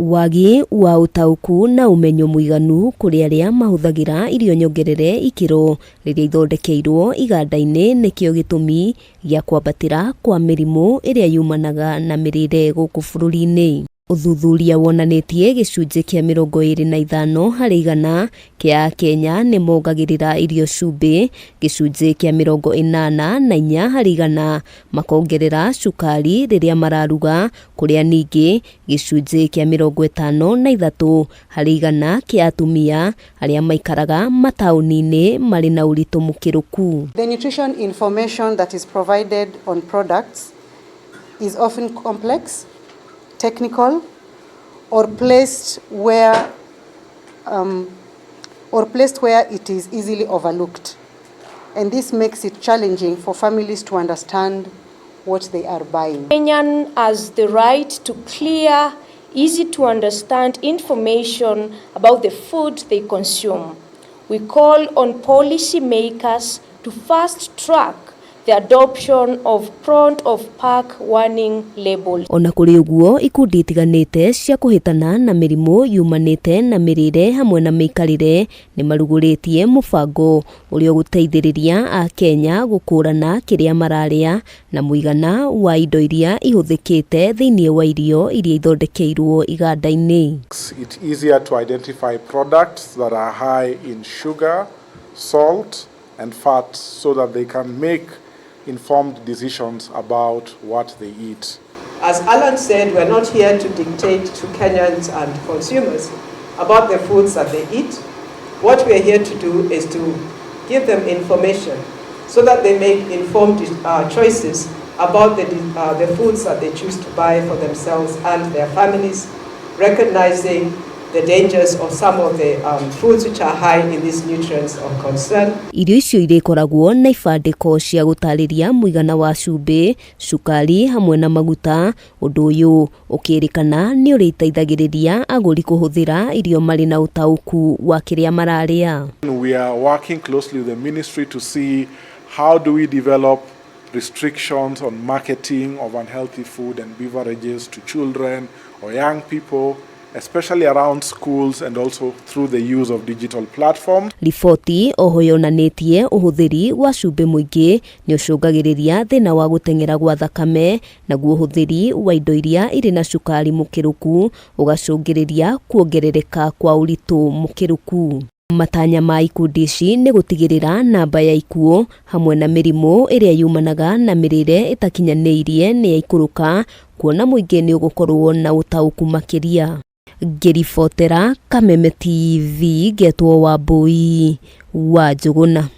Wagi wa utauku na umenyo muiganu kuri aria mahuthagira irio nyongerere ikiro riria ithondekeirwo iganda-ini nikio gitumi gia kwambatira kwa mirimu iria yumanaga na mirire guku bururi-ini. Uthuthuria wonanitie gicunji kia 25 hari igana kia Kenya ni mongagirira irio cumbi, gicunji kia 84 hari igana makongerera cukari riria mararuga, kuria ningi gicunji kia 53 hari igana kia atumia aria maikaraga matauni-ini mari na uritu mukiruku. The nutrition information that is provided on products is often complex, technical, or placed where it is easily overlooked, and this makes it challenging for families to understand what they are buying. Kenyan has the right to clear, easy to understand information about the food they consume. We call on policy makers to fast track the adoption of front of pack warning labels. Ona kuri uguo ikundi itiganite cia kuhitana na mirimu yumanite na mirire hamwe na mikarire ni maruguritie mubango uria guteithiriria a Kenya gukurana kiria mararia na muigana wa indo iria ihuthikite thiini wa irio iria ithondekeirwo iganda-ini. It's easier to identify products that are high in sugar, salt and fat so that they can make informed decisions about what they eat. As Alan said, we're not here to dictate to Kenyans and consumers about the foods that they eat. What we're here to do is to give them information so that they make informed choices about the foods that they choose to buy for themselves and their families, recognizing the dangers of some of the foods which are high in these nutrients of concern. Irio icio irikoragwo na ibandiko cia gutariria muigana wa cumbi, cukari hamwe na maguta. Undu uyu ukirikana ni uri iteithagiriria aguri kuhuthira irio mari na utauku wa kiria mararia. We are working closely with the ministry to see how do we develop restrictions on marketing of unhealthy food and beverages to children or young people, especially around schools and also through the use of digital platforms. Riboti oho yonanitie uhuthiri wa cumbi muingi ni ucungagiriria thina wa gutengera gwa thakame, naguo uhuthiri wa indo iria iri na cukari mukiruku ugacungiriria kuongerereka kwa uritu mukiruku. Matanya ma ikundi ici ni gutigirira namba ya ikuo hamwe na mirimu iria yumanaga na mirire itakinyaniirie ni yaikuruka, kuona muingi ni ugukorwo na utauku makiria. Ngiribotera Kameme TV, Getwo Wambui wa Njuguna.